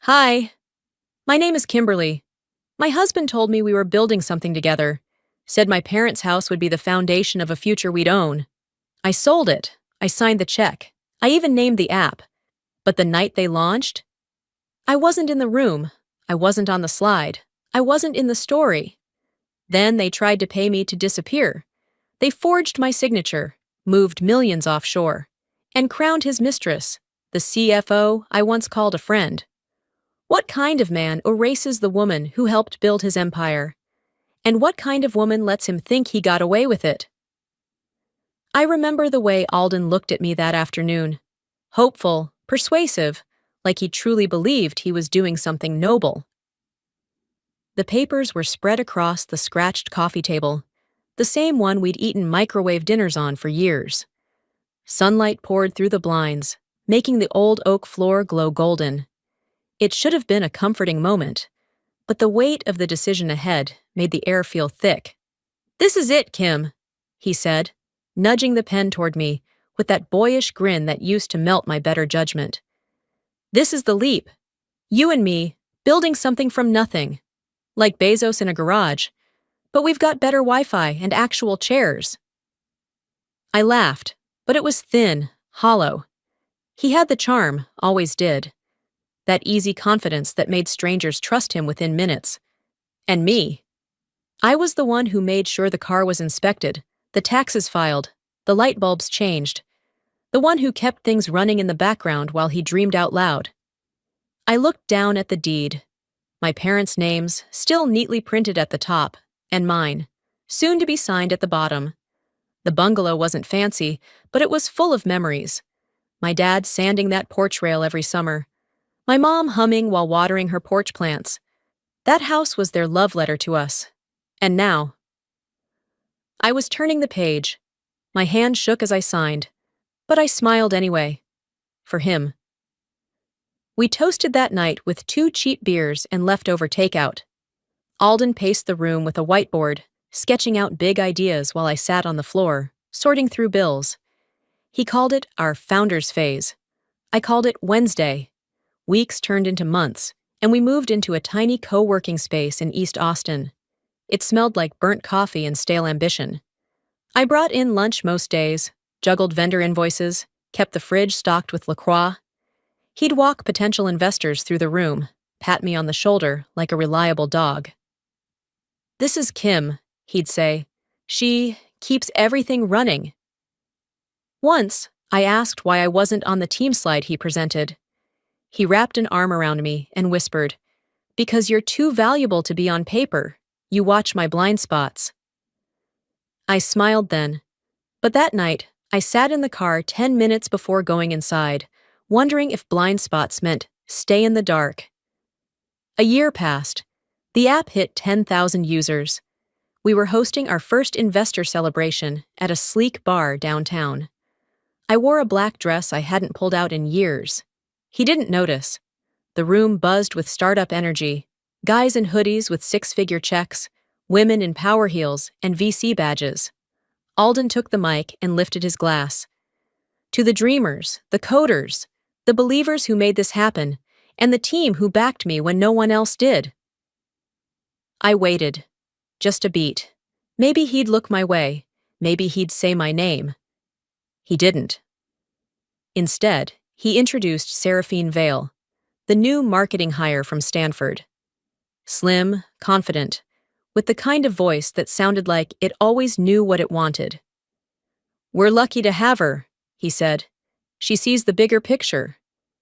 Hi, my name is Kimberly. My husband told me we were building something together, said my parents' house would be the foundation of a future we'd own. I sold it. I signed the check. I even named the app. But the night they launched, I wasn't in the room. I wasn't on the slide. I wasn't in the story. Then they tried to pay me to disappear. They forged my signature, moved millions offshore, and crowned his mistress, the CFO I once called a friend. What kind of man erases the woman who helped build his empire? And what kind of woman lets him think he got away with it? I remember the way Alden looked at me that afternoon. Hopeful, persuasive, like he truly believed he was doing something noble. The papers were spread across the scratched coffee table, the same one we'd eaten microwave dinners on for years. Sunlight poured through the blinds, making the old oak floor glow golden. It should have been a comforting moment, but the weight of the decision ahead made the air feel thick. "This is it, Kim," he said, nudging the pen toward me with that boyish grin that used to melt my better judgment. "This is the leap. You and me, building something from nothing. Like Bezos in a garage. But we've got better Wi-Fi and actual chairs." I laughed, but it was thin, hollow. He had the charm, always did. That easy confidence that made strangers trust him within minutes. And me. I was the one who made sure the car was inspected, the taxes filed, the light bulbs changed. The one who kept things running in the background while he dreamed out loud. I looked down at the deed. My parents' names, still neatly printed at the top, and mine, soon to be signed at the bottom. The bungalow wasn't fancy, but it was full of memories. My dad sanding that porch rail every summer. My mom humming while watering her porch plants. That house was their love letter to us. And now. I was turning the page. My hand shook as I signed, but I smiled anyway. For him. We toasted that night with 2 cheap beers and leftover takeout. Alden paced the room with a whiteboard, sketching out big ideas while I sat on the floor, sorting through bills. He called it our founder's phase. I called it Wednesday. Weeks turned into months, and we moved into a tiny co-working space in East Austin. It smelled like burnt coffee and stale ambition. I brought in lunch most days, juggled vendor invoices, kept the fridge stocked with LaCroix. He'd walk potential investors through the room, pat me on the shoulder like a reliable dog. "This is Kim," he'd say. "She keeps everything running." Once, I asked why I wasn't on the team slide he presented. He wrapped an arm around me and whispered, "Because you're too valuable to be on paper. You watch my blind spots." I smiled then, but that night, I sat in the car 10 minutes before going inside, wondering if blind spots meant stay in the dark. A year passed. The app hit 10,000 users. We were hosting our first investor celebration at a sleek bar downtown. I wore a black dress I hadn't pulled out in years. He didn't notice. The room buzzed with startup energy, guys in hoodies with 6-figure checks, women in power heels and VC badges. Alden took the mic and lifted his glass. "To the dreamers, the coders, the believers who made this happen, and the team who backed me when no one else did." I waited. Just a beat. Maybe he'd look my way. Maybe he'd say my name. He didn't. Instead, he introduced Seraphine Vale, the new marketing hire from Stanford. Slim, confident, with the kind of voice that sounded like it always knew what it wanted. "We're lucky to have her," he said. "She sees the bigger picture."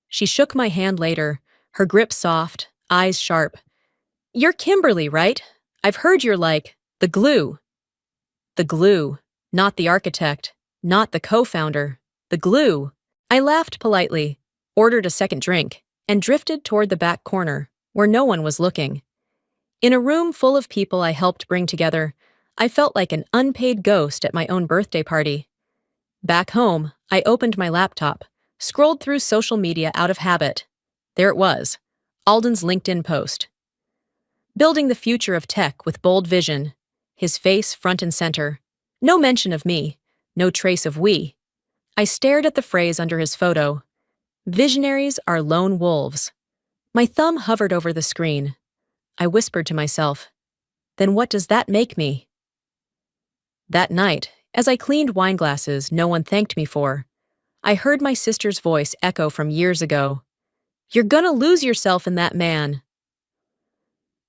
She shook my hand later, her grip soft, eyes sharp. "You're Kimberly, right? I've heard you're like the glue." The glue, not the architect, not the co-founder, the glue. I laughed politely, ordered a second drink, and drifted toward the back corner, where no one was looking. In a room full of people I helped bring together, I felt like an unpaid ghost at my own birthday party. Back home, I opened my laptop, scrolled through social media out of habit. There it was, Alden's LinkedIn post. Building the future of tech with bold vision, his face front and center. No mention of me, no trace of we. I stared at the phrase under his photo. Visionaries are lone wolves. My thumb hovered over the screen. I whispered to myself, then what does that make me? That night, as I cleaned wine glasses no one thanked me for, I heard my sister's voice echo from years ago. You're gonna lose yourself in that man.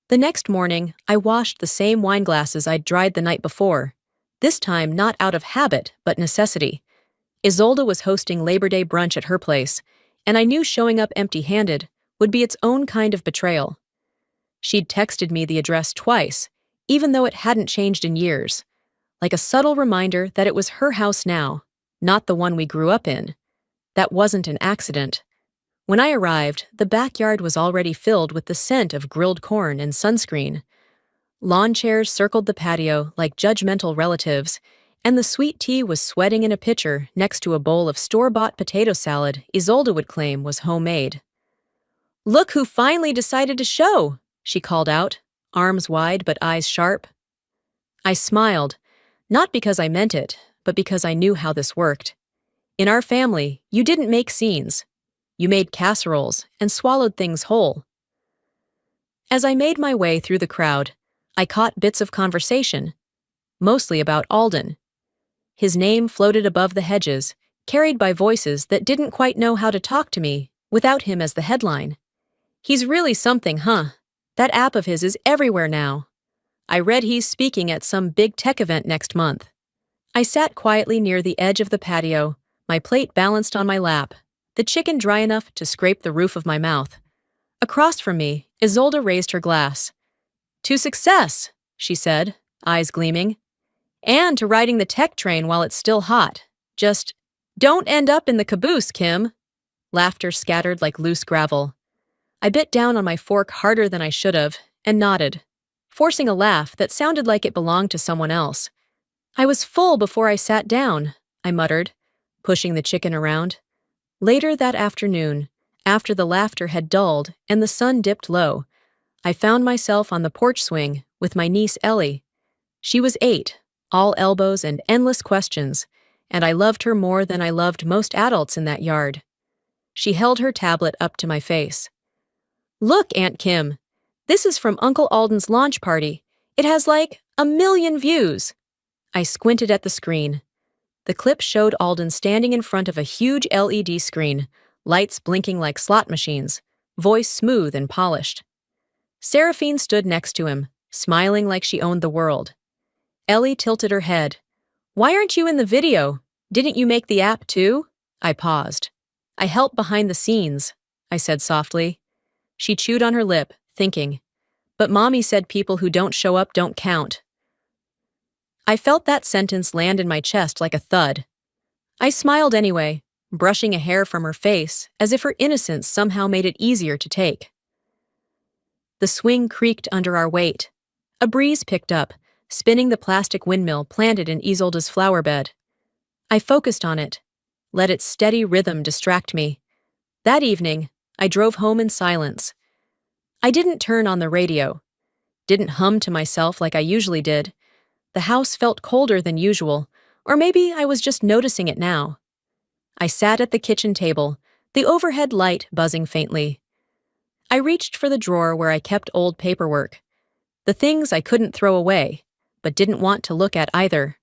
The next morning, I washed the same wine glasses I'd dried the night before, this time not out of habit, but necessity. Isolde was hosting Labor Day brunch at her place, and I knew showing up empty-handed would be its own kind of betrayal. She'd texted me the address twice, even though it hadn't changed in years, like a subtle reminder that it was her house now, not the one we grew up in. That wasn't an accident. When I arrived, the backyard was already filled with the scent of grilled corn and sunscreen. Lawn chairs circled the patio like judgmental relatives, and the sweet tea was sweating in a pitcher next to a bowl of store-bought potato salad Isolde would claim was homemade. Look who finally decided to show, she called out, arms wide but eyes sharp. I smiled, not because I meant it, but because I knew how this worked. In our family, you didn't make scenes. You made casseroles and swallowed things whole. As I made my way through the crowd, I caught bits of conversation, mostly about Alden. His name floated above the hedges, carried by voices that didn't quite know how to talk to me without him as the headline. He's really something, huh? That app of his is everywhere now. I read he's speaking at some big tech event next month. I sat quietly near the edge of the patio, my plate balanced on my lap, the chicken dry enough to scrape the roof of my mouth. Across from me, Isolde raised her glass. To success, she said, eyes gleaming. And to riding the tech train while it's still hot. Just, don't end up in the caboose, Kim. Laughter scattered like loose gravel. I bit down on my fork harder than I should have, and nodded, forcing a laugh that sounded like it belonged to someone else. I was full before I sat down, I muttered, pushing the chicken around. Later that afternoon, after the laughter had dulled and the sun dipped low, I found myself on the porch swing with my niece Ellie. She was 8, all elbows and endless questions, and I loved her more than I loved most adults in that yard. She held her tablet up to my face. Look, Aunt Kim, this is from Uncle Alden's launch party. It has like 1 million views. I squinted at the screen. The clip showed Alden standing in front of a huge LED screen, lights blinking like slot machines, voice smooth and polished. Seraphine stood next to him, smiling like she owned the world. Ellie tilted her head. Why aren't you in the video? Didn't you make the app too? I paused. I helped behind the scenes, I said softly. She chewed on her lip, thinking. But Mommy said people who don't show up don't count. I felt that sentence land in my chest like a thud. I smiled anyway, brushing a hair from her face as if her innocence somehow made it easier to take. The swing creaked under our weight. A breeze picked up, spinning the plastic windmill planted in Isolde's flower bed. I focused on it, let its steady rhythm distract me. That evening, I drove home in silence. I didn't turn on the radio, didn't hum to myself like I usually did. The house felt colder than usual, or maybe I was just noticing it now. I sat at the kitchen table, the overhead light buzzing faintly. I reached for the drawer where I kept old paperwork, the things I couldn't throw away, but didn't want to look at either.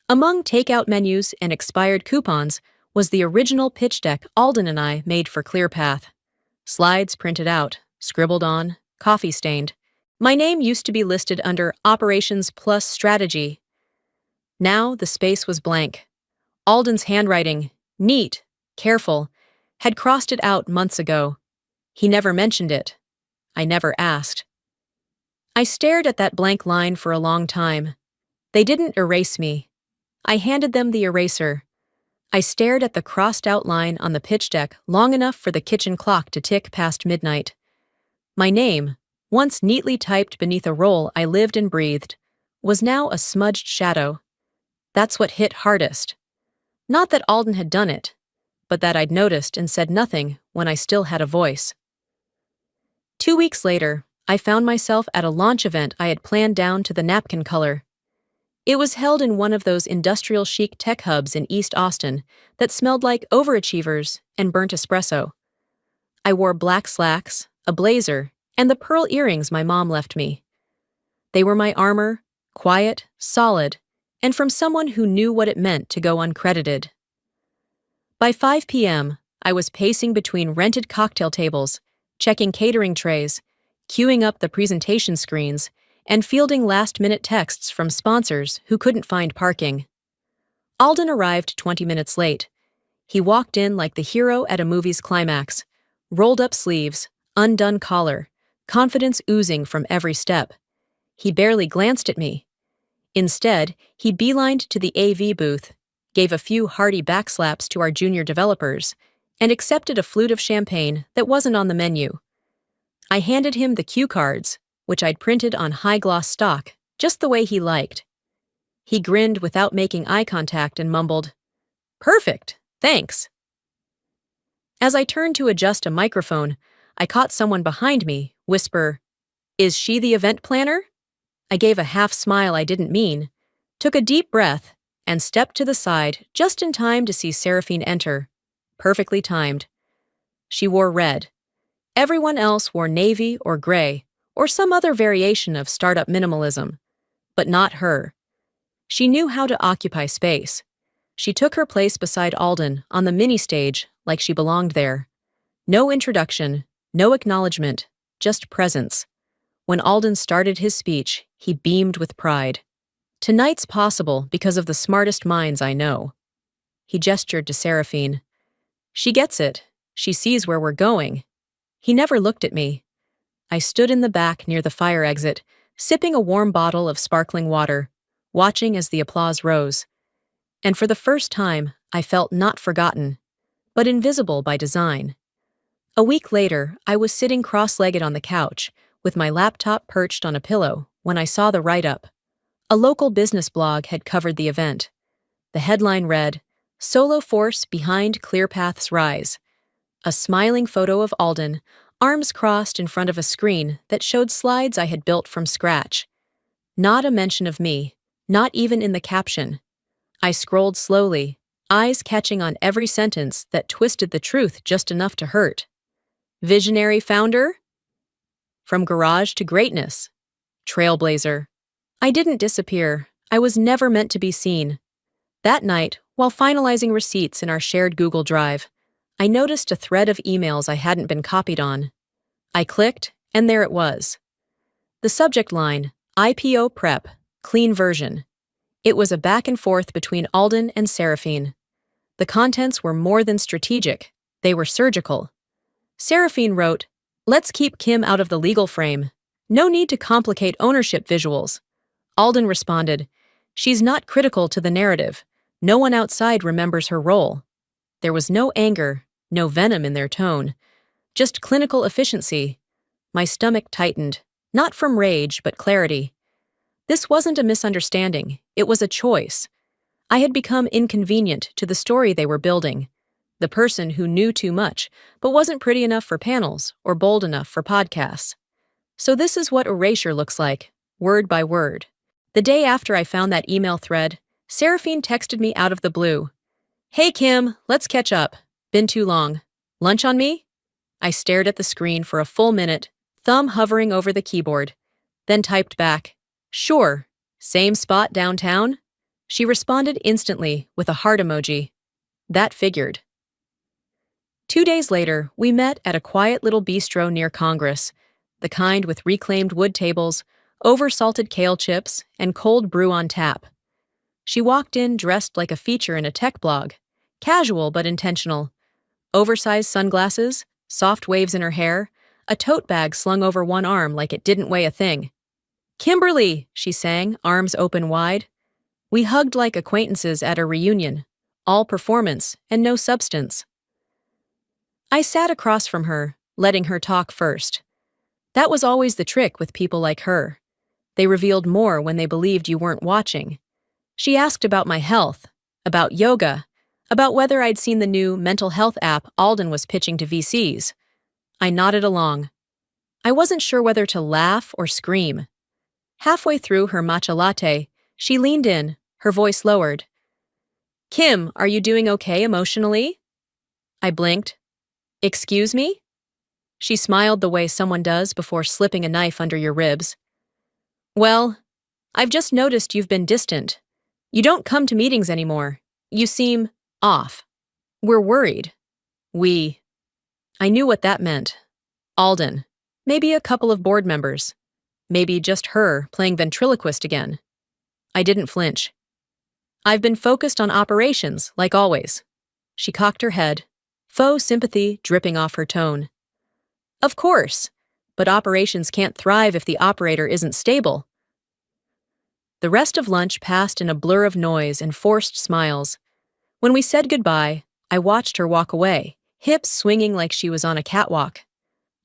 Among takeout menus and expired coupons was the original pitch deck Alden and I made for ClearPath. Slides printed out, scribbled on, coffee-stained. My name used to be listed under Operations Plus Strategy. Now the space was blank. Alden's handwriting, neat, careful, had crossed it out months ago. He never mentioned it. I never asked. I stared at that blank line for a long time. They didn't erase me. I handed them the eraser. I stared at the crossed-out line on the pitch deck long enough for the kitchen clock to tick past midnight. My name, once neatly typed beneath a role I lived and breathed, was now a smudged shadow. That's what hit hardest. Not that Alden had done it, but that I'd noticed and said nothing when I still had a voice. 2 weeks later, I found myself at a launch event I had planned down to the napkin color. It was held in one of those industrial chic tech hubs in East Austin that smelled like overachievers and burnt espresso. I wore black slacks, a blazer, and the pearl earrings my mom left me. They were my armor, quiet, solid, and from someone who knew what it meant to go uncredited. By 5 p.m., I was pacing between rented cocktail tables, checking catering trays, queuing up the presentation screens, and fielding last-minute texts from sponsors who couldn't find parking. Alden arrived 20 minutes late. He walked in like the hero at a movie's climax, rolled up sleeves, undone collar, confidence oozing from every step. He barely glanced at me. Instead, he beelined to the AV booth, gave a few hearty backslaps to our junior developers, and accepted a flute of champagne that wasn't on the menu. I handed him the cue cards, which I'd printed on high-gloss stock, just the way he liked. He grinned without making eye contact and mumbled, "Perfect, thanks." As I turned to adjust a microphone, I caught someone behind me whisper, "Is she the event planner?" I gave a half smile I didn't mean, took a deep breath, and stepped to the side just in time to see Seraphine enter. Perfectly timed. She wore red. Everyone else wore navy or gray, or some other variation of startup minimalism. But not her. She knew how to occupy space. She took her place beside Alden on the mini-stage like she belonged there. No introduction, no acknowledgement, just presence. When Alden started his speech, he beamed with pride. "Tonight's possible because of the smartest minds I know." He gestured to Seraphine. "She gets it. She sees where we're going." He never looked at me. I stood in the back near the fire exit, sipping a warm bottle of sparkling water, watching as the applause rose. And for the first time, I felt not forgotten, but invisible by design. A week later, I was sitting cross-legged on the couch, with my laptop perched on a pillow, when I saw the write-up. A local business blog had covered the event. The headline read, "Solo Force Behind ClearPath's Rise." A smiling photo of Alden, arms crossed in front of a screen that showed slides I had built from scratch. Not a mention of me, not even in the caption. I scrolled slowly, eyes catching on every sentence that twisted the truth just enough to hurt. Visionary founder? From garage to greatness. Trailblazer. I didn't disappear. I was never meant to be seen. That night, while finalizing receipts in our shared Google Drive, I noticed a thread of emails I hadn't been copied on. I clicked, and there it was. The subject line, IPO prep, clean version. It was a back and forth between Alden and Seraphine. The contents were more than strategic, they were surgical. Seraphine wrote, "Let's keep Kim out of the legal frame. No need to complicate ownership visuals." Alden responded, "She's not critical to the narrative. No one outside remembers her role." There was no anger, no venom in their tone, just clinical efficiency. My stomach tightened, not from rage but clarity. This wasn't a misunderstanding, it was a choice. I had become inconvenient to the story they were building. The person who knew too much, but wasn't pretty enough for panels or bold enough for podcasts. So this is what erasure looks like, word by word. The day after I found that email thread, Seraphine texted me out of the blue. "Hey Kim, let's catch up. Been too long. Lunch on me?" I stared at the screen for a full minute, thumb hovering over the keyboard, then typed back, "Sure. Same spot downtown?" She responded instantly with a heart emoji. That figured. 2 days later, we met at a quiet little bistro near Congress, the kind with reclaimed wood tables, over-salted kale chips, and cold brew on tap. She walked in dressed like a feature in a tech blog, casual but intentional. Oversized sunglasses, soft waves in her hair, a tote bag slung over one arm like it didn't weigh a thing. "Kimberly," she sang, arms open wide. We hugged like acquaintances at a reunion, all performance and no substance. I sat across from her, letting her talk first. That was always the trick with people like her. They revealed more when they believed you weren't watching. She asked about my health, about yoga, about whether I'd seen the new mental health app Alden was pitching to VCs. I nodded along. I wasn't sure whether to laugh or scream. Halfway through her matcha latte, she leaned in, her voice lowered. "Kim, are you doing okay emotionally?" I blinked. "Excuse me?" She smiled the way someone does before slipping a knife under your ribs. Well, I've just noticed you've been distant. You don't come to meetings anymore. You seem off. We're worried. We. I knew what that meant. Alden. Maybe a couple of board members. Maybe just her playing ventriloquist again. I didn't flinch. I've been focused on operations, like always. She cocked her head, faux sympathy dripping off her tone. Of course, but operations can't thrive if the operator isn't stable. The rest of lunch passed in a blur of noise and forced smiles. When we said goodbye, I watched her walk away, hips swinging like she was on a catwalk.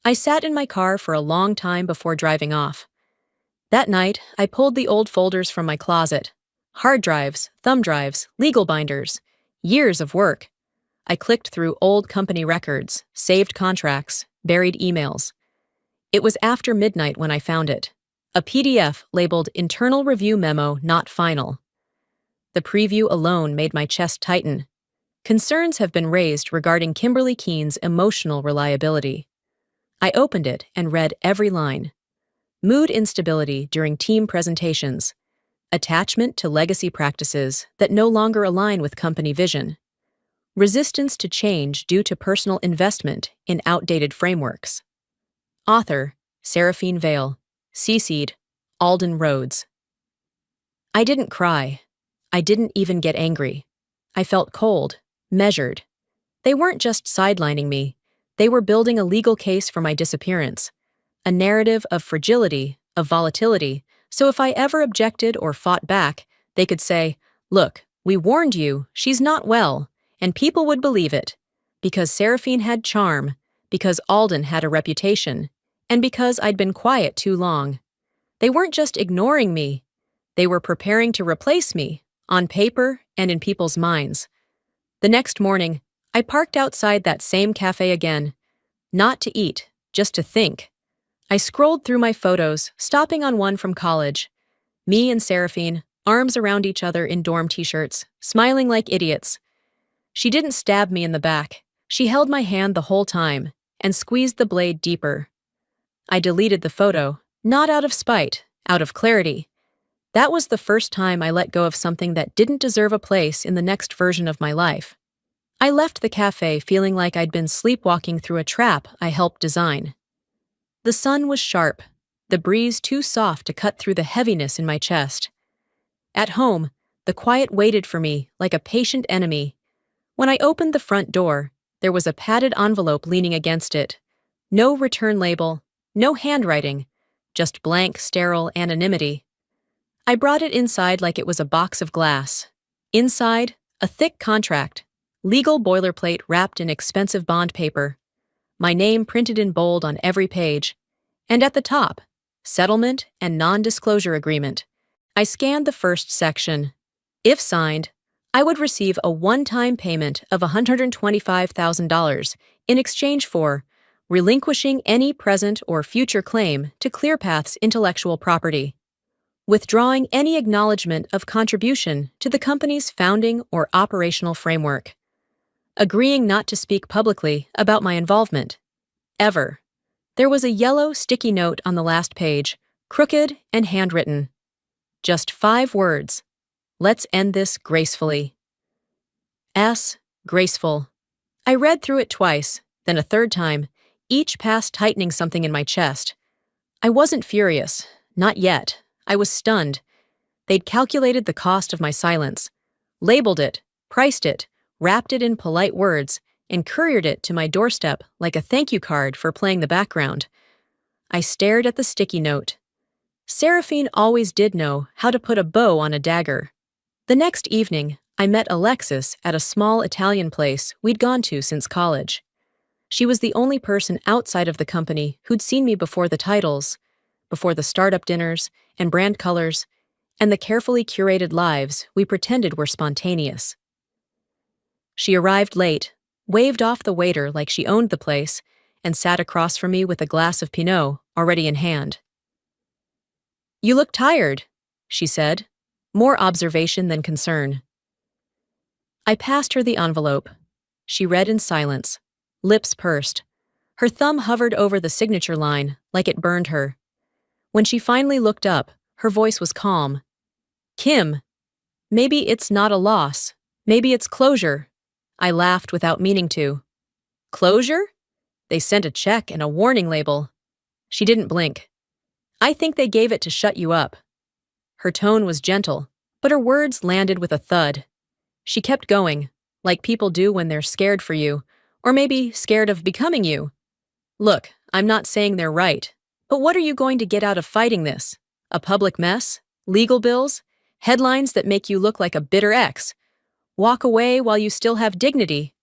I sat in my car for a long time before driving off. That night, I pulled the old folders from my closet. Hard drives, thumb drives, legal binders. Years of work. I clicked through old company records, saved contracts, buried emails. It was after midnight when I found it. A PDF labeled Internal Review Memo Not Final. The preview alone made my chest tighten. Concerns have been raised regarding Kimberly Keene's emotional reliability. I opened it and read every line. Mood instability during team presentations. Attachment to legacy practices that no longer align with company vision. Resistance to change due to personal investment in outdated frameworks. Author, Seraphine Vale. CC'd, Alden Rhodes. I didn't cry. I didn't even get angry. I felt cold, measured. They weren't just sidelining me. They were building a legal case for my disappearance. A narrative of fragility, of volatility, so if I ever objected or fought back, they could say, "Look, we warned you, she's not well," and people would believe it. Because Seraphine had charm, because Alden had a reputation, and because I'd been quiet too long. They weren't just ignoring me. They were preparing to replace me, on paper and in people's minds. The next morning, I parked outside that same cafe again. Not to eat, just to think. I scrolled through my photos, stopping on one from college. Me and Seraphine, arms around each other in dorm t-shirts, smiling like idiots. She didn't stab me in the back. She held my hand the whole time and squeezed the blade deeper. I deleted the photo, not out of spite, out of clarity. That was the first time I let go of something that didn't deserve a place in the next version of my life. I left the cafe feeling like I'd been sleepwalking through a trap I helped design. The sun was sharp, the breeze too soft to cut through the heaviness in my chest. At home, the quiet waited for me like a patient enemy. When I opened the front door, there was a padded envelope leaning against it. No return label, no handwriting, just blank, sterile anonymity. I brought it inside like it was a box of glass. Inside, a thick contract, legal boilerplate wrapped in expensive bond paper. My name printed in bold on every page. And at the top, settlement and non-disclosure agreement. I scanned the first section. If signed, I would receive a one-time payment of $125,000 in exchange for relinquishing any present or future claim to ClearPath's intellectual property, withdrawing any acknowledgement of contribution to the company's founding or operational framework, agreeing not to speak publicly about my involvement, ever. There was a yellow sticky note on the last page, crooked and handwritten. Just 5 words. Let's end this gracefully. Graceful. I read through it twice, then a third time, each pass tightening something in my chest. I wasn't furious, not yet. I was stunned. They'd calculated the cost of my silence, labeled it, priced it, wrapped it in polite words, and couriered it to my doorstep like a thank you card for playing the background. I stared at the sticky note. Seraphine always did know how to put a bow on a dagger. The next evening, I met Alexis at a small Italian place we'd gone to since college. She was the only person outside of the company who'd seen me before the titles, before the startup dinners and brand colors, and the carefully curated lives we pretended were spontaneous. She arrived late, waved off the waiter like she owned the place, and sat across from me with a glass of Pinot already in hand. "You look tired," she said, more observation than concern. I passed her the envelope. She read in silence, lips pursed. Her thumb hovered over the signature line, like it burned her. When she finally looked up, her voice was calm. Kim, maybe it's not a loss. Maybe it's closure. I laughed without meaning to. Closure? They sent a check and a warning label. She didn't blink. I think they gave it to shut you up. Her tone was gentle, but her words landed with a thud. She kept going, like people do when they're scared for you, or maybe scared of becoming you. Look, I'm not saying they're right, but what are you going to get out of fighting this? A public mess? Legal bills? Headlines that make you look like a bitter ex? Walk away while you still have dignity?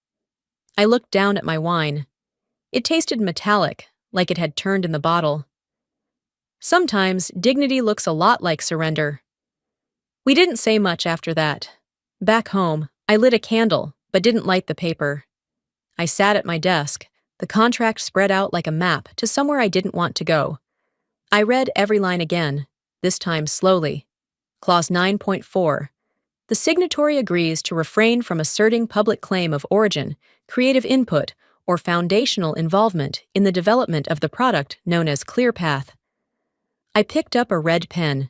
I looked down at my wine. It tasted metallic, like it had turned in the bottle. Sometimes dignity looks a lot like surrender. We didn't say much after that. Back home, I lit a candle, but didn't light the paper. I sat at my desk, the contract spread out like a map to somewhere I didn't want to go. I read every line again, this time slowly. Clause 9.4. The signatory agrees to refrain from asserting public claim of origin, creative input, or foundational involvement in the development of the product known as ClearPath. I picked up a red pen,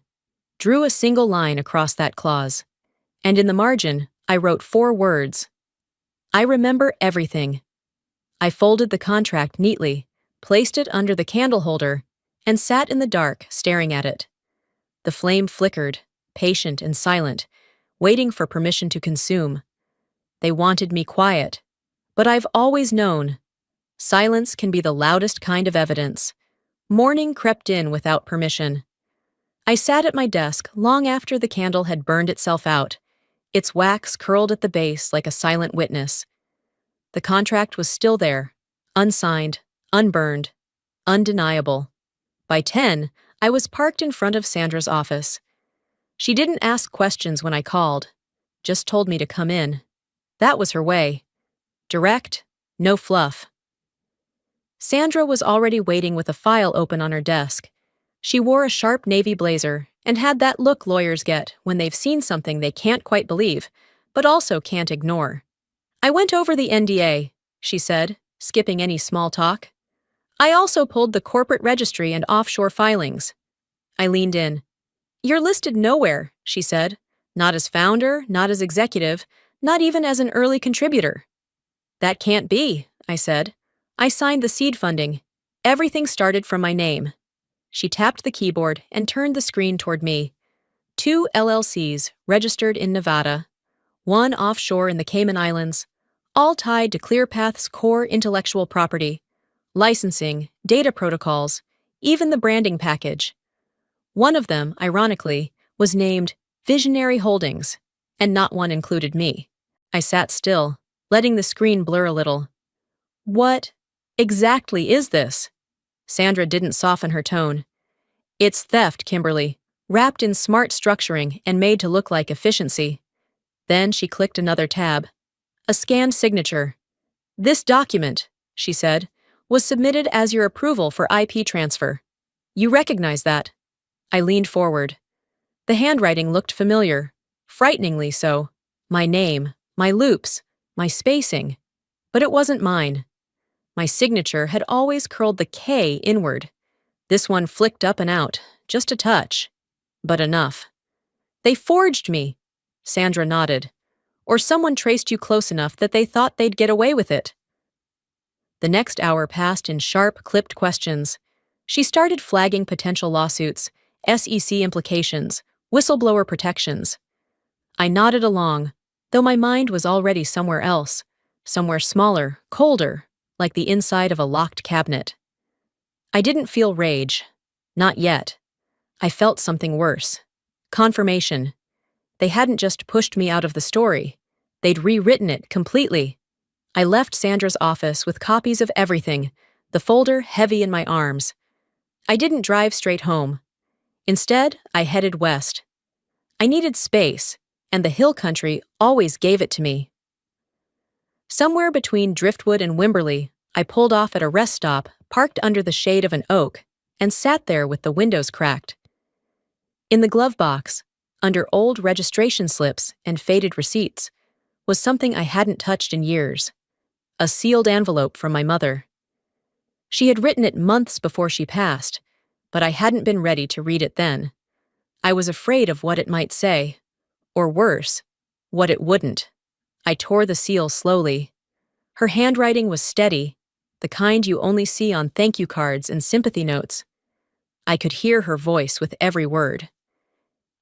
drew a single line across that clause, and in the margin, I wrote 4 words. I remember everything. I folded the contract neatly, placed it under the candle holder, and sat in the dark staring at it. The flame flickered, patient and silent, waiting for permission to consume. They wanted me quiet, but I've always known. Silence can be the loudest kind of evidence. Morning crept in without permission. I sat at my desk long after the candle had burned itself out, its wax curled at the base like a silent witness. The contract was still there, unsigned, unburned, undeniable. By 10, I was parked in front of Sandra's office. She didn't ask questions when I called, just told me to come in. That was her way. Direct, no fluff. Sandra was already waiting with a file open on her desk. She wore a sharp navy blazer and had that look lawyers get when they've seen something they can't quite believe, but also can't ignore. I went over the NDA, she said, skipping any small talk. I also pulled the corporate registry and offshore filings. I leaned in. You're listed nowhere, she said. Not as founder, not as executive, not even as an early contributor. That can't be, I said. I signed the seed funding. Everything started from my name. She tapped the keyboard and turned the screen toward me. 2 LLCs registered in Nevada, 1 offshore in the Cayman Islands, all tied to ClearPath's core intellectual property, licensing, data protocols, even the branding package. One of them, ironically, was named Visionary Holdings, and not one included me. I sat still, letting the screen blur a little. What exactly is this? Sandra didn't soften her tone. It's theft, Kimberly, wrapped in smart structuring and made to look like efficiency. Then she clicked another tab. A scanned signature. This document, she said, was submitted as your approval for IP transfer. You recognize that? I leaned forward. The handwriting looked familiar, frighteningly so. My name, my loops, my spacing. But it wasn't mine. My signature had always curled the K inward. This one flicked up and out, just a touch. But enough. They forged me, Sandra nodded. Or someone traced you close enough that they thought they'd get away with it. The next hour passed in sharp, clipped questions. She started flagging potential lawsuits, SEC implications, whistleblower protections. I nodded along, though my mind was already somewhere else, somewhere smaller, colder, like the inside of a locked cabinet. I didn't feel rage. Not yet. I felt something worse. Confirmation. They hadn't just pushed me out of the story. They'd rewritten it completely. I left Sandra's office with copies of everything, the folder heavy in my arms. I didn't drive straight home. Instead, I headed west. I needed space, and the hill country always gave it to me. Somewhere between Driftwood and Wimberley, I pulled off at a rest stop, parked under the shade of an oak, and sat there with the windows cracked. In the glove box, under old registration slips and faded receipts, was something I hadn't touched in years. A sealed envelope from my mother. She had written it months before she passed, but I hadn't been ready to read it then. I was afraid of what it might say. Or worse, what it wouldn't. I tore the seal slowly. Her handwriting was steady, the kind you only see on thank you cards and sympathy notes. I could hear her voice with every word.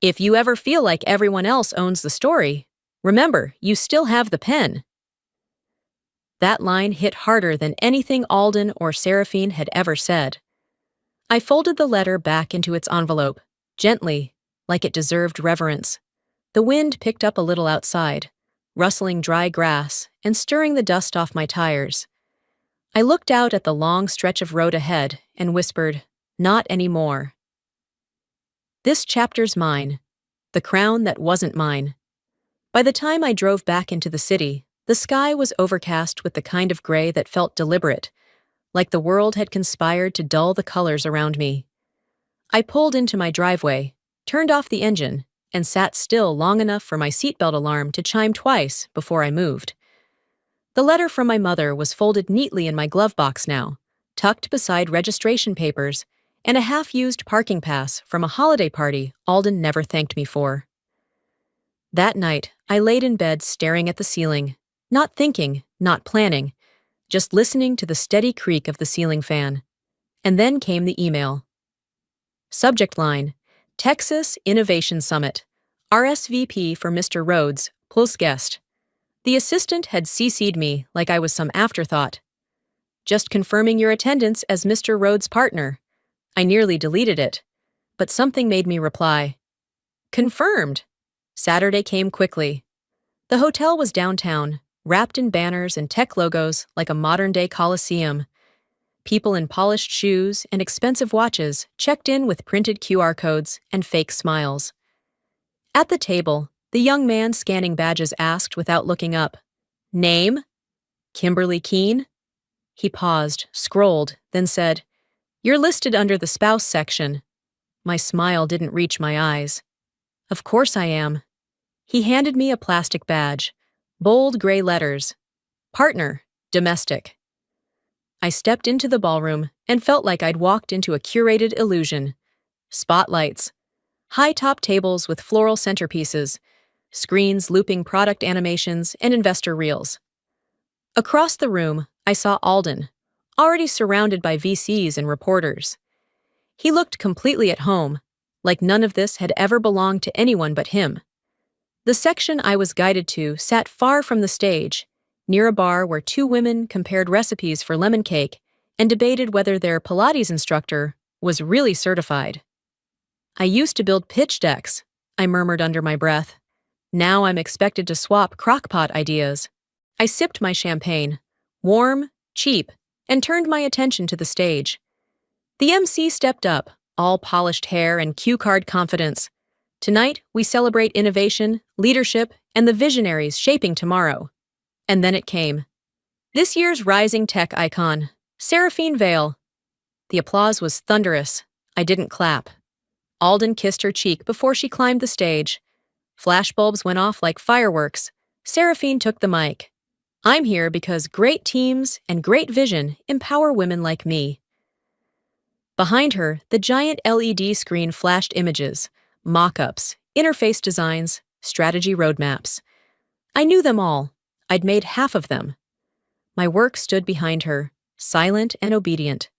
If you ever feel like everyone else owns the story, remember, you still have the pen. That line hit harder than anything Alden or Seraphine had ever said. I folded the letter back into its envelope, gently, like it deserved reverence. The wind picked up a little outside, rustling dry grass and stirring the dust off my tires. I looked out at the long stretch of road ahead and whispered, "Not anymore." This chapter's mine, the crown that wasn't mine. By the time I drove back into the city, the sky was overcast with the kind of gray that felt deliberate, like the world had conspired to dull the colors around me. I pulled into my driveway, turned off the engine, and sat still long enough for my seatbelt alarm to chime twice before I moved. The letter from my mother was folded neatly in my glove box now, tucked beside registration papers and a half-used parking pass from a holiday party Alden never thanked me for. That night, I laid in bed staring at the ceiling, not thinking, not planning, just listening to the steady creak of the ceiling fan. And then came the email. Subject line: Texas Innovation Summit. RSVP for Mr. Rhodes, plus guest. The assistant had CC'd me like I was some afterthought. Just confirming your attendance as Mr. Rhodes' partner. I nearly deleted it, but something made me reply. Confirmed. Saturday came quickly. The hotel was downtown, wrapped in banners and tech logos like a modern-day coliseum. People in polished shoes and expensive watches checked in with printed QR codes and fake smiles. At the table, the young man scanning badges asked without looking up, "Name?" "Kimberly Keene?" He paused, scrolled, then said, "You're listed under the spouse section." My smile didn't reach my eyes. "Of course I am." He handed me a plastic badge, bold gray letters, "Partner, Domestic." I stepped into the ballroom and felt like I'd walked into a curated illusion. Spotlights, high-top tables with floral centerpieces, screens looping product animations and investor reels. Across the room, I saw Alden, already surrounded by VCs and reporters. He looked completely at home, like none of this had ever belonged to anyone but him. The section I was guided to sat far from the stage, near a bar where two women compared recipes for lemon cake and debated whether their Pilates instructor was really certified. "I used to build pitch decks," I murmured under my breath. "Now I'm expected to swap crockpot ideas." I sipped my champagne, warm, cheap, and turned my attention to the stage. The MC stepped up, all polished hair and cue card confidence. "Tonight, we celebrate innovation, leadership, and the visionaries shaping tomorrow." And then it came. This year's rising tech icon, Seraphine Vale. The applause was thunderous. I didn't clap. Alden kissed her cheek before she climbed the stage. Flashbulbs went off like fireworks. Seraphine took the mic. "I'm here because great teams and great vision empower women like me." Behind her, the giant LED screen flashed images, mock-ups, interface designs, strategy roadmaps. I knew them all. I'd made half of them. My work stood behind her, silent and obedient.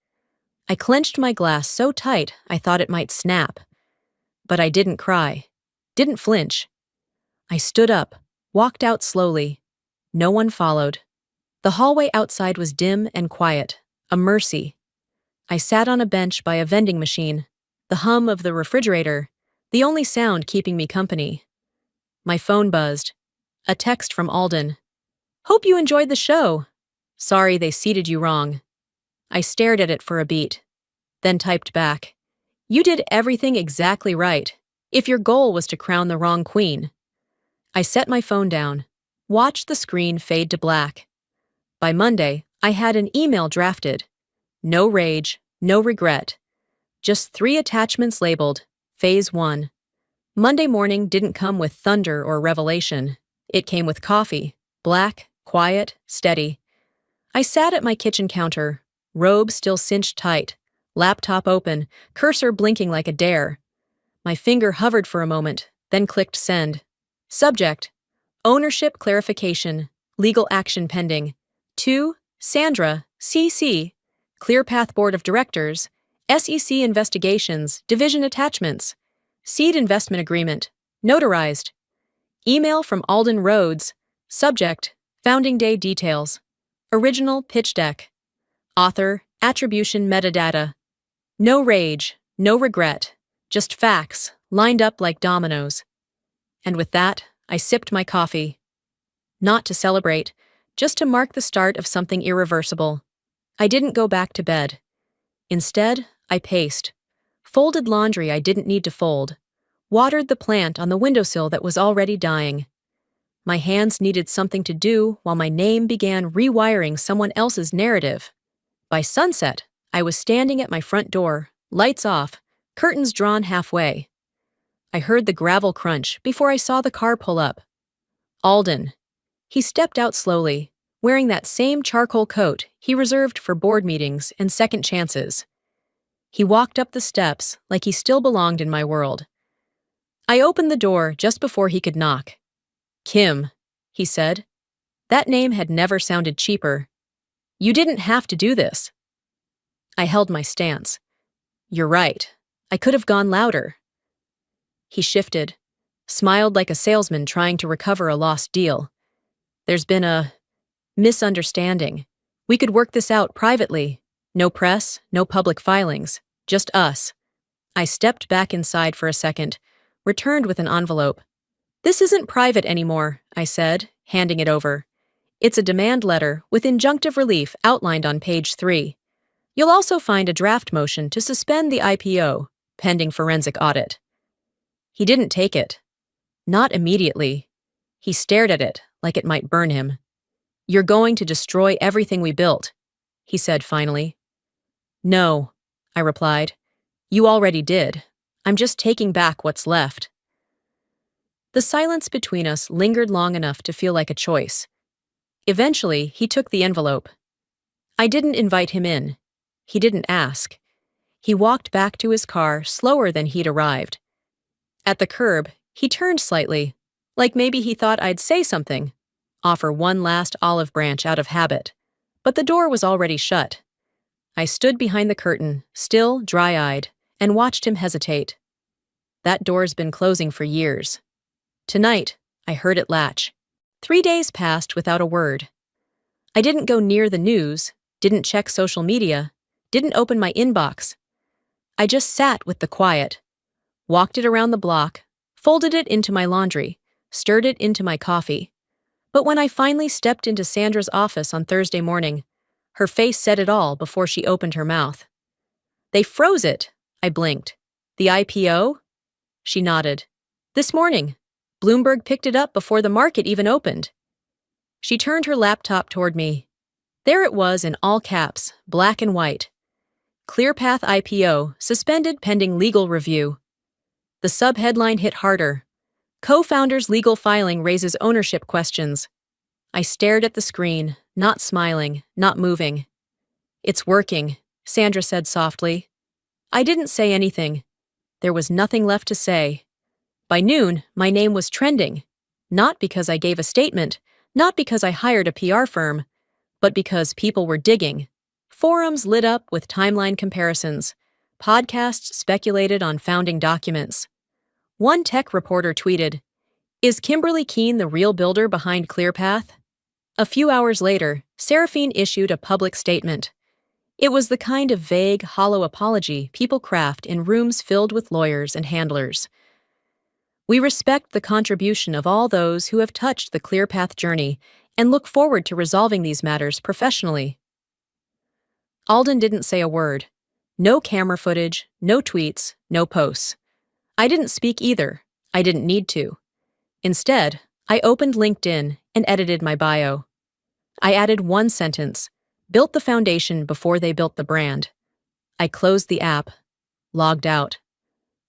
I clenched my glass so tight I thought it might snap. But I didn't cry, didn't flinch. I stood up, walked out slowly. No one followed. The hallway outside was dim and quiet, a mercy. I sat on a bench by a vending machine, the hum of the refrigerator, the only sound keeping me company. My phone buzzed. A text from Alden. "Hope you enjoyed the show. Sorry they seated you wrong." I stared at it for a beat, then typed back. "You did everything exactly right, if your goal was to crown the wrong queen." I set my phone down, watched the screen fade to black. By Monday, I had an email drafted. No rage, no regret. Just 3 attachments labeled, Phase 1. Monday morning didn't come with thunder or revelation. It came with coffee, black, quiet, steady. I sat at my kitchen counter, robe still cinched tight, laptop open, cursor blinking like a dare. My finger hovered for a moment, then clicked send. Subject: Ownership clarification, legal action pending. To Sandra, CC, ClearPath Board of Directors, SEC Investigations, Division Attachments, Seed Investment Agreement, notarized. Email from Alden Rhodes. Subject: Founding Day Details. Original pitch deck. Author: Attribution Metadata. No rage, no regret, just facts, lined up like dominoes. And with that, I sipped my coffee. Not to celebrate, just to mark the start of something irreversible. I didn't go back to bed. Instead, I paced. Folded laundry I didn't need to fold. Watered the plant on the windowsill that was already dying. My hands needed something to do while my name began rewiring someone else's narrative. By sunset, I was standing at my front door, lights off, curtains drawn halfway. I heard the gravel crunch before I saw the car pull up. Alden. He stepped out slowly, wearing that same charcoal coat he reserved for board meetings and second chances. He walked up the steps like he still belonged in my world. I opened the door just before he could knock. Kim, he said. That name had never sounded cheaper. You didn't have to do this. I held my stance. You're right. I could have gone louder. He shifted, smiled like a salesman trying to recover a lost deal. There's been a misunderstanding. We could work this out privately. No press, no public filings, just us. I stepped back inside for a second, returned with an envelope. This isn't private anymore, I said, handing it over. It's a demand letter with injunctive relief outlined on page 3. You'll also find a draft motion to suspend the IPO, pending forensic audit. He didn't take it. Not immediately. He stared at it like it might burn him. You're going to destroy everything we built, he said finally. No, I replied. You already did. I'm just taking back what's left. The silence between us lingered long enough to feel like a choice. Eventually, he took the envelope. I didn't invite him in. He didn't ask. He walked back to his car slower than he'd arrived. At the curb, he turned slightly, like maybe he thought I'd say something, offer one last olive branch out of habit. But the door was already shut. I stood behind the curtain, still dry-eyed, and watched him hesitate. That door's been closing for years. Tonight, I heard it latch. 3 days passed without a word. I didn't go near the news, didn't check social media, didn't open my inbox. I just sat with the quiet, walked it around the block, folded it into my laundry, stirred it into my coffee. But when I finally stepped into Sandra's office on Thursday morning, her face said it all before she opened her mouth. They froze it, I blinked. The IPO? She nodded. This morning. Bloomberg picked it up before the market even opened. She turned her laptop toward me. There it was in all caps, black and white. ClearPath IPO, suspended pending legal review. The subheadline hit harder. Co-founder's legal filing raises ownership questions. I stared at the screen, not smiling, not moving. It's working, Sandra said softly. I didn't say anything. There was nothing left to say. By noon, my name was trending. Not because I gave a statement, not because I hired a PR firm, but because people were digging. Forums lit up with timeline comparisons. Podcasts speculated on founding documents. One tech reporter tweeted, "Is Kimberly Keene the real builder behind ClearPath?" A few hours later, Seraphine issued a public statement. It was the kind of vague, hollow apology people craft in rooms filled with lawyers and handlers. We respect the contribution of all those who have touched the ClearPath journey and look forward to resolving these matters professionally. Alden didn't say a word. No camera footage, no tweets, no posts. I didn't speak either. I didn't need to. Instead, I opened LinkedIn and edited my bio. I added one sentence, built the foundation before they built the brand. I closed the app, logged out.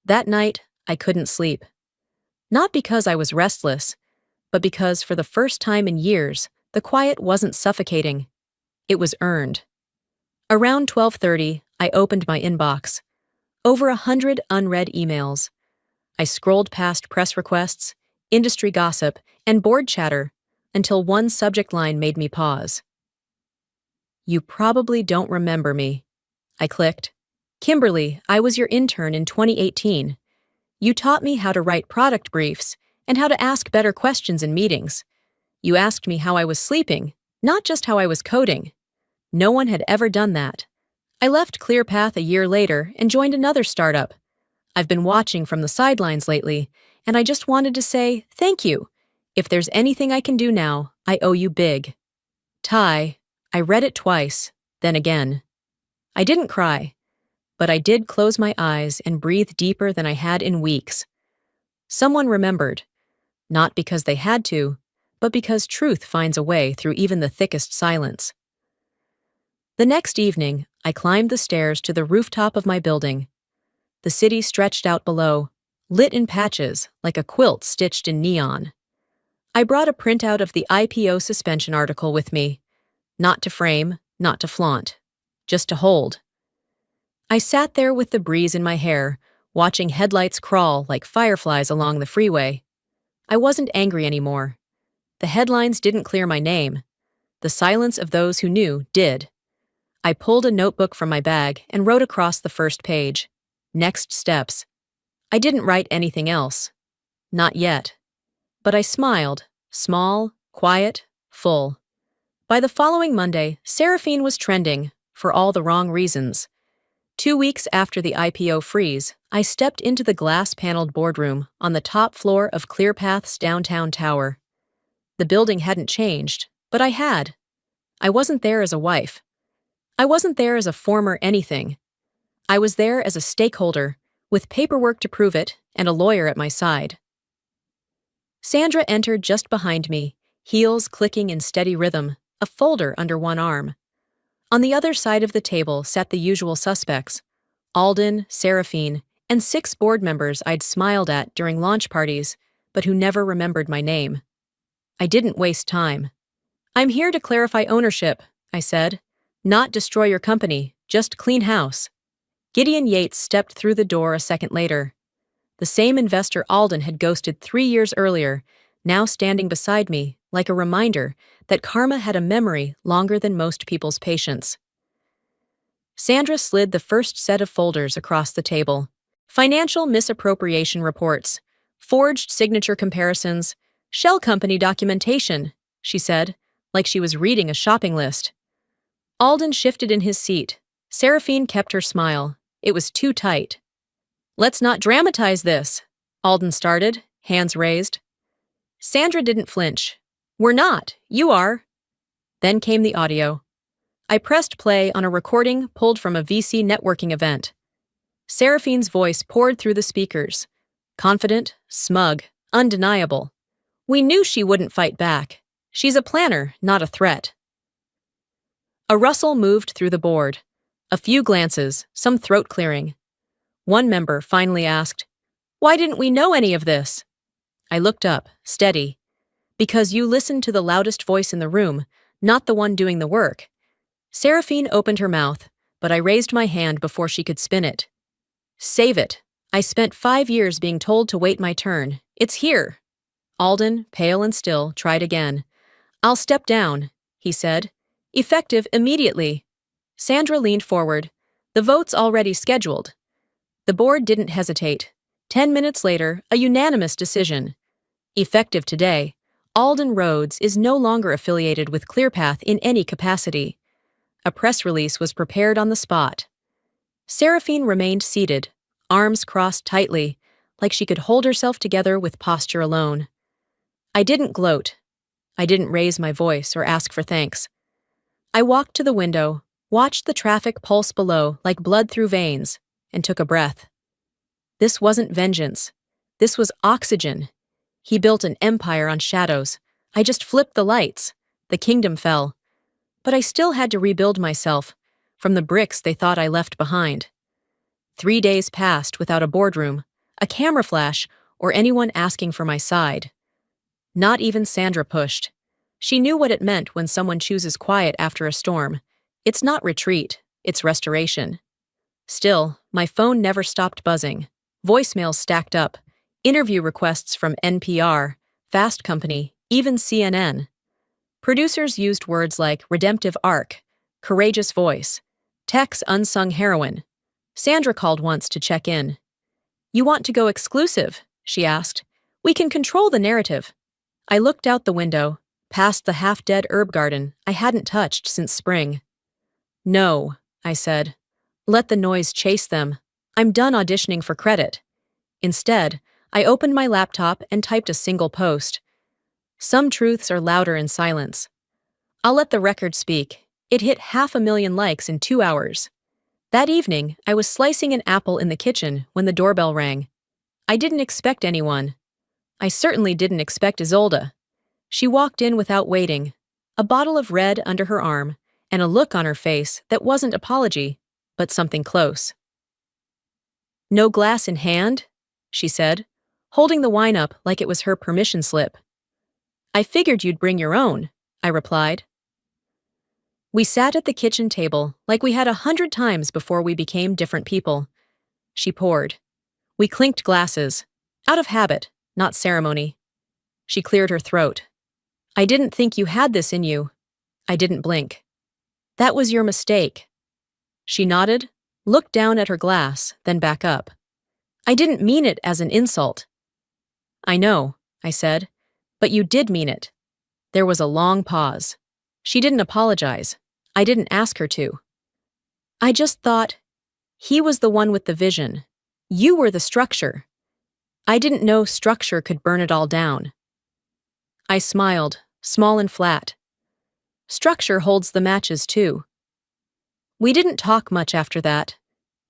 That night, I couldn't sleep. Not because I was restless, but because for the first time in years, the quiet wasn't suffocating. It was earned. Around 12:30, I opened my inbox. Over 100 unread emails. I scrolled past press requests, industry gossip, and board chatter until one subject line made me pause. You probably don't remember me. I clicked. Kimberly, I was your intern in 2018. You taught me how to write product briefs and how to ask better questions in meetings. You asked me how I was sleeping, not just how I was coding. No one had ever done that. I left ClearPath a year later and joined another startup. I've been watching from the sidelines lately, and I just wanted to say thank you. If there's anything I can do now, I owe you big. Ty, I read it twice, then again. I didn't cry, but I did close my eyes and breathe deeper than I had in weeks. Someone remembered, not because they had to, but because truth finds a way through even the thickest silence. The next evening, I climbed the stairs to the rooftop of my building. The city stretched out below, lit in patches like a quilt stitched in neon. I brought a printout of the IPO suspension article with me, not to frame, not to flaunt, just to hold. I sat there with the breeze in my hair, watching headlights crawl like fireflies along the freeway. I wasn't angry anymore. The headlines didn't clear my name. The silence of those who knew did. I pulled a notebook from my bag and wrote across the first page. Next steps. I didn't write anything else. Not yet. But I smiled, small, quiet, full. By the following Monday, Seraphine was trending, for all the wrong reasons. 2 weeks after the IPO freeze, I stepped into the glass-paneled boardroom on the top floor of ClearPath's downtown tower. The building hadn't changed, but I had. I wasn't there as a wife. I wasn't there as a former anything. I was there as a stakeholder, with paperwork to prove it and a lawyer at my side. Sandra entered just behind me, heels clicking in steady rhythm, a folder under one arm. On the other side of the table sat the usual suspects, Alden, Seraphine, and 6 board members I'd smiled at during launch parties, but who never remembered my name. I didn't waste time. I'm here to clarify ownership, I said. Not destroy your company, just clean house. Gideon Yates stepped through the door a second later. The same investor Alden had ghosted 3 years earlier, now standing beside me, like a reminder that karma had a memory longer than most people's patience. Sandra slid the first set of folders across the table. Financial misappropriation reports, forged signature comparisons, shell company documentation, she said, like she was reading a shopping list. Alden shifted in his seat. Seraphine kept her smile. It was too tight. Let's not dramatize this, Alden started, hands raised. Sandra didn't flinch. We're not. You are. Then came the audio. I pressed play on a recording pulled from a VC networking event. Seraphine's voice poured through the speakers. Confident, smug, undeniable. We knew she wouldn't fight back. She's a planner, not a threat. A rustle moved through the board. A few glances, some throat clearing. One member finally asked, "Why didn't we know any of this?" I looked up, steady. Because you listened to the loudest voice in the room, not the one doing the work. Seraphine opened her mouth, but I raised my hand before she could spin it. Save it. I spent 5 years being told to wait my turn. It's here. Alden, pale and still, tried again. I'll step down, he said. Effective immediately. Sandra leaned forward. The vote's already scheduled. The board didn't hesitate. 10 minutes later, a unanimous decision. Effective today, Alden Rhodes is no longer affiliated with ClearPath in any capacity. A press release was prepared on the spot. Seraphine remained seated, arms crossed tightly, like she could hold herself together with posture alone. I didn't gloat. I didn't raise my voice or ask for thanks. I walked to the window, watched the traffic pulse below like blood through veins, and took a breath. This wasn't vengeance. This was oxygen. He built an empire on shadows. I just flipped the lights. The kingdom fell. But I still had to rebuild myself, from the bricks they thought I left behind. 3 days passed without a boardroom, a camera flash, or anyone asking for my side. Not even Sandra pushed. She knew what it meant when someone chooses quiet after a storm. It's not retreat, its restoration. Still, my phone never stopped buzzing. Voicemails stacked up, interview requests from NPR, Fast Company, even CNN. Producers used words like redemptive arc, courageous voice, tech's unsung heroine. Sandra called once to check in. "You want to go exclusive?" she asked. "We can control the narrative." I looked out the window, past the half-dead herb garden I hadn't touched since spring. "No," I said. "Let the noise chase them. I'm done auditioning for credit." Instead, I opened my laptop and typed a single post. Some truths are louder in silence. I'll let the record speak. It hit 500,000 likes in 2 hours. That evening, I was slicing an apple in the kitchen when the doorbell rang. I didn't expect anyone. I certainly didn't expect Isolde. She walked in without waiting, a bottle of red under her arm, and a look on her face that wasn't apology, but something close. "No glass in hand?" she said, holding the wine up like it was her permission slip. "I figured you'd bring your own," I replied. We sat at the kitchen table like we had 100 times before we became different people. She poured. We clinked glasses, out of habit, not ceremony. She cleared her throat. "I didn't think you had this in you." I didn't blink. "That was your mistake." She nodded, looked down at her glass, then back up. "I didn't mean it as an insult." "I know," I said, "but you did mean it." There was a long pause. She didn't apologize. I didn't ask her to. "I just thought, he was the one with the vision. You were the structure. I didn't know structure could burn it all down." I smiled, small and flat. Structure holds the matches too. We didn't talk much after that,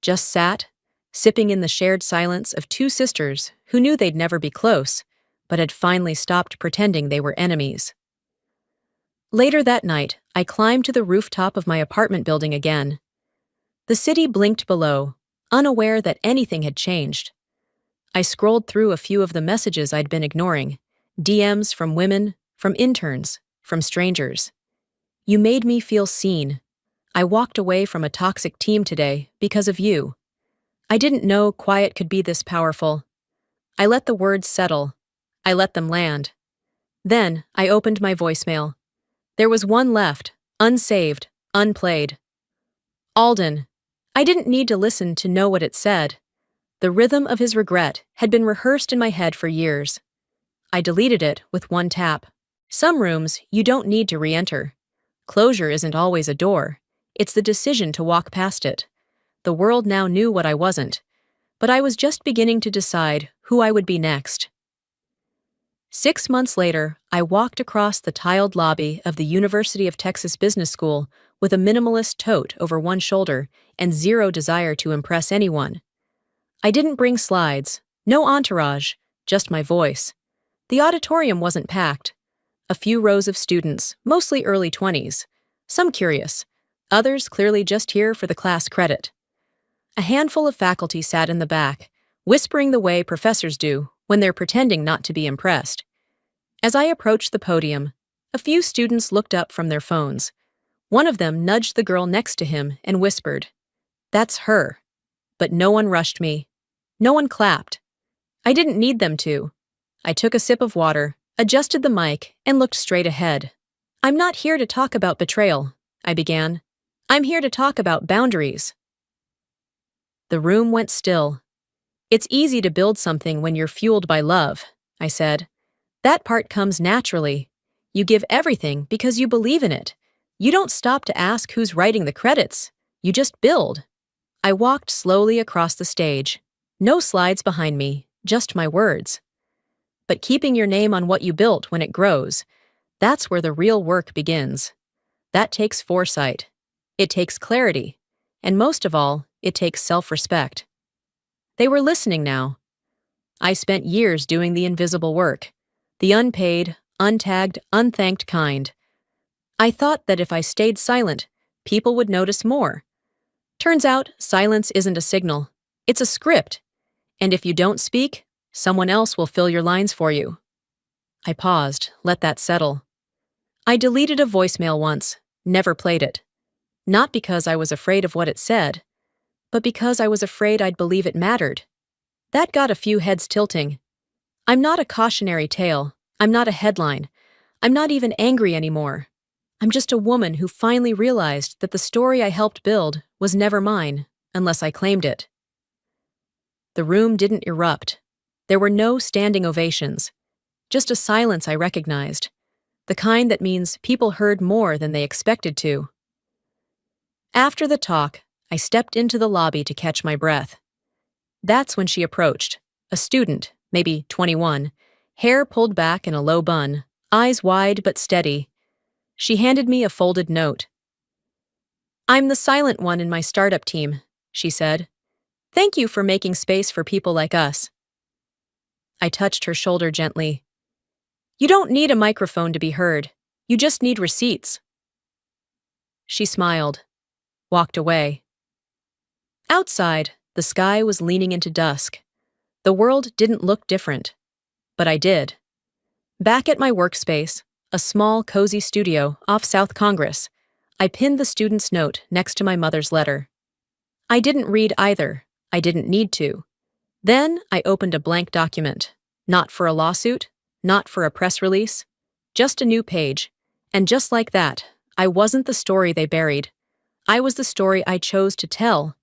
just sat, sipping in the shared silence of two sisters who knew they'd never be close, but had finally stopped pretending they were enemies. Later that night, I climbed to the rooftop of my apartment building again. The city blinked below, unaware that anything had changed. I scrolled through a few of the messages I'd been ignoring, DMs from women, from interns, from strangers. "You made me feel seen. I walked away from a toxic team today because of you. I didn't know quiet could be this powerful." I let the words settle. I let them land. Then I opened my voicemail. There was one left, unsaved, unplayed. "Alden." I didn't need to listen to know what it said. The rhythm of his regret had been rehearsed in my head for years. I deleted it with one tap. Some rooms you don't need to re-enter. Closure isn't always a door. It's the decision to walk past it. The world now knew what I wasn't, but I was just beginning to decide who I would be next. 6 months later, I walked across the tiled lobby of the University of Texas Business School with a minimalist tote over one shoulder and zero desire to impress anyone. I didn't bring slides, no entourage, just my voice. The auditorium wasn't packed. A few rows of students, mostly early 20s, some curious, others clearly just here for the class credit. A handful of faculty sat in the back, whispering the way professors do when they're pretending not to be impressed. As I approached the podium, a few students looked up from their phones. One of them nudged the girl next to him and whispered, "That's her." But no one rushed me. No one clapped. I didn't need them to. I took a sip of water, adjusted the mic, and looked straight ahead. "I'm not here to talk about betrayal," I began. "I'm here to talk about boundaries." The room went still. "It's easy to build something when you're fueled by love," I said. "That part comes naturally. You give everything because you believe in it. You don't stop to ask who's writing the credits. You just build." I walked slowly across the stage. No slides behind me, just my words. But keeping your name on what you built when it grows, that's where the real work begins. That takes foresight. It takes clarity. And most of all, it takes self-respect. They were listening now. I spent years doing the invisible work, the unpaid, untagged, unthanked kind. I thought that if I stayed silent, people would notice more. Turns out, silence isn't a signal. It's a script. And if you don't speak, someone else will fill your lines for you. I paused, let that settle. I deleted a voicemail once, never played it. Not because I was afraid of what it said, but because I was afraid I'd believe it mattered. That got a few heads tilting. I'm not a cautionary tale. I'm not a headline. I'm not even angry anymore. I'm just a woman who finally realized that the story I helped build was never mine, unless I claimed it. The room didn't erupt. There were no standing ovations. Just a silence I recognized. The kind that means people heard more than they expected to. After the talk, I stepped into the lobby to catch my breath. That's when she approached, a student, maybe 21, hair pulled back in a low bun, eyes wide but steady. She handed me a folded note. "I'm the silent one in my startup team," she said. "Thank you for making space for people like us." I touched her shoulder gently. "You don't need a microphone to be heard. You just need receipts." She smiled, walked away. Outside, the sky was leaning into dusk. The world didn't look different, but I did. Back at my workspace, a small, cozy studio off South Congress, I pinned the student's note next to my mother's letter. I didn't read either. I didn't need to. Then I opened a blank document. Not for a lawsuit, not for a press release, just a new page. And just like that, I wasn't the story they buried. I was the story I chose to tell,